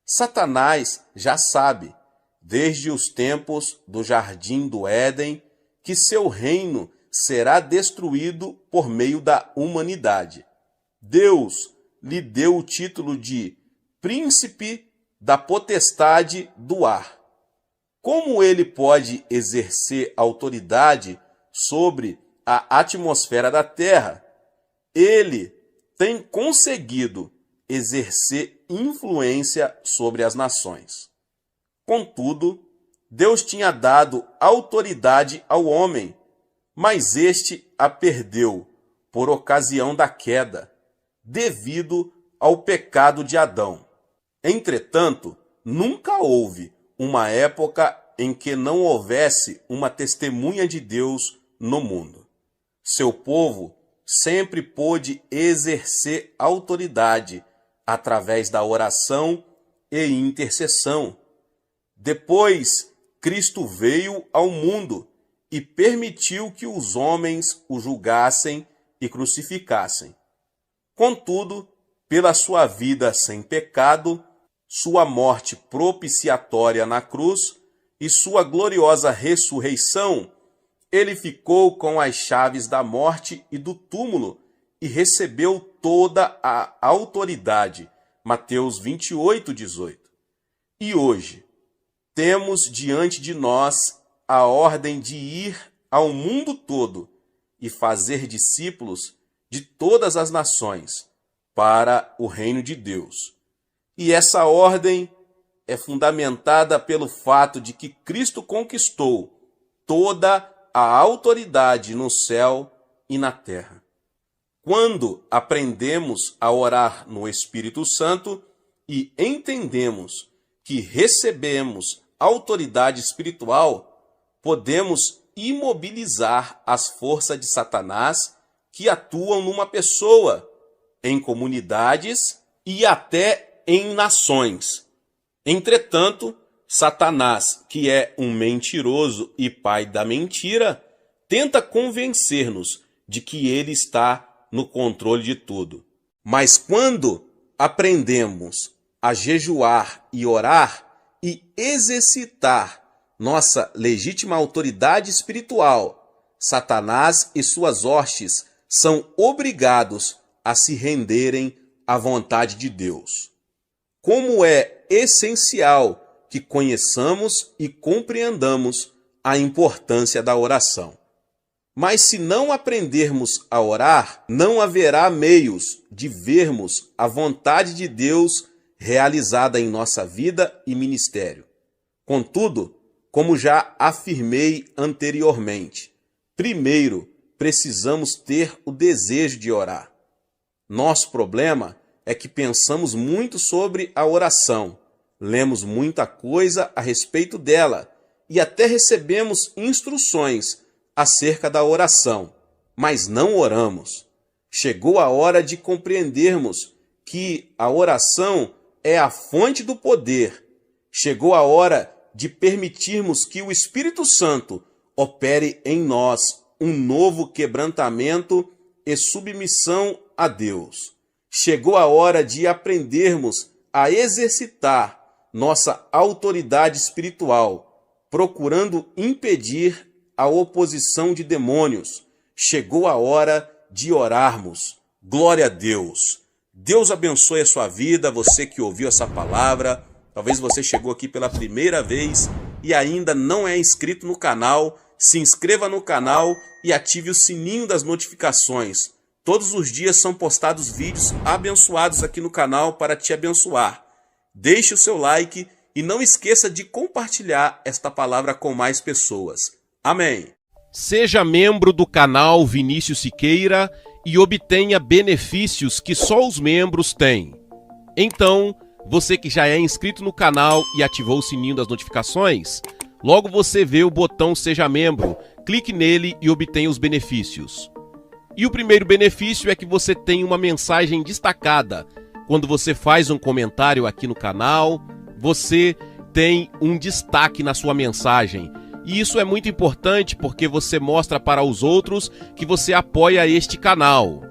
Satanás já sabe, desde os tempos do Jardim do Éden, que seu reino será destruído por meio da humanidade. Deus lhe deu o título de Príncipe da Potestade do Ar. Como ele pode exercer autoridade sobre a atmosfera da Terra? Ele tem conseguido exercer influência sobre as nações. Contudo, Deus tinha dado autoridade ao homem, mas este a perdeu por ocasião da queda, devido ao pecado de Adão. Entretanto, nunca houve uma época em que não houvesse uma testemunha de Deus no mundo. Seu povo sempre pôde exercer autoridade através da oração e intercessão. Depois, Cristo veio ao mundo e permitiu que os homens o julgassem e crucificassem. Contudo, pela sua vida sem pecado, sua morte propiciatória na cruz e sua gloriosa ressurreição, ele ficou com as chaves da morte e do túmulo e recebeu toda a autoridade. Mateus 28:18. E hoje, temos diante de nós a ordem de ir ao mundo todo e fazer discípulos de todas as nações para o reino de Deus. E essa ordem é fundamentada pelo fato de que Cristo conquistou toda a autoridade no céu e na terra. Quando aprendemos a orar no Espírito Santo e entendemos que recebemos autoridade espiritual, podemos imobilizar as forças de Satanás que atuam numa pessoa, em comunidades e até em nações. Entretanto, Satanás, que é um mentiroso e pai da mentira, tenta convencer-nos de que ele está no controle de tudo. Mas quando aprendemos a jejuar e orar e exercitar nossa legítima autoridade espiritual, Satanás e suas hostes são obrigados a se renderem à vontade de Deus. Como é essencial que conheçamos e compreendamos a importância da oração. Mas se não aprendermos a orar, não haverá meios de vermos a vontade de Deus realizada em nossa vida e ministério. Contudo, como já afirmei anteriormente, primeiro precisamos ter o desejo de orar. Nosso problema é que pensamos muito sobre a oração, lemos muita coisa a respeito dela e até recebemos instruções acerca da oração, mas não oramos. Chegou a hora de compreendermos que a oração é a fonte do poder. Chegou a hora de permitirmos que o Espírito Santo opere em nós um novo quebrantamento e submissão a Deus. Chegou a hora de aprendermos a exercitar nossa autoridade espiritual, procurando impedir a oposição de demônios. Chegou a hora de orarmos. Glória a Deus. Deus abençoe a sua vida, você que ouviu essa palavra. Talvez você chegou aqui pela primeira vez e ainda não é inscrito no canal. Se inscreva no canal e ative o sininho das notificações. Todos os dias são postados vídeos abençoados aqui no canal para te abençoar. Deixe o seu like e não esqueça de compartilhar esta palavra com mais pessoas. Amém. Seja membro do canal Vinícius Siqueira e obtenha benefícios que só os membros têm. Então, você que já é inscrito no canal e ativou o sininho das notificações, logo você vê o botão Seja Membro, clique nele e obtenha os benefícios. E o primeiro benefício é que você tem uma mensagem destacada. Quando você faz um comentário aqui no canal, você tem um destaque na sua mensagem. E isso é muito importante porque você mostra para os outros que você apoia este canal.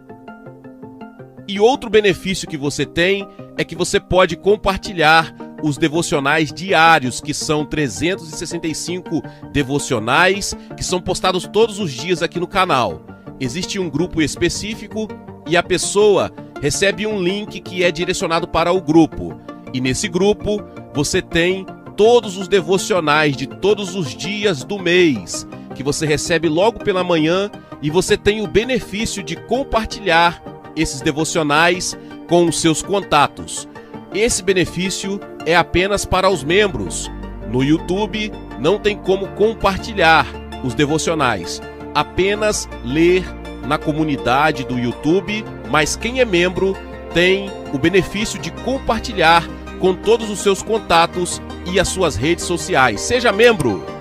E outro benefício que você tem é que você pode compartilhar os devocionais diários, que são 365 devocionais, que são postados todos os dias aqui no canal. Existe um grupo específico e a pessoa recebe um link que é direcionado para o grupo. E nesse grupo você tem todos os devocionais de todos os dias do mês, que você recebe logo pela manhã, e você tem o benefício de compartilhar esses devocionais com os seus contatos. Esse benefício é apenas para os membros. No YouTube não tem como compartilhar os devocionais, apenas ler na comunidade do YouTube, mas quem é membro tem o benefício de compartilhar com todos os seus contatos e as suas redes sociais. Seja membro!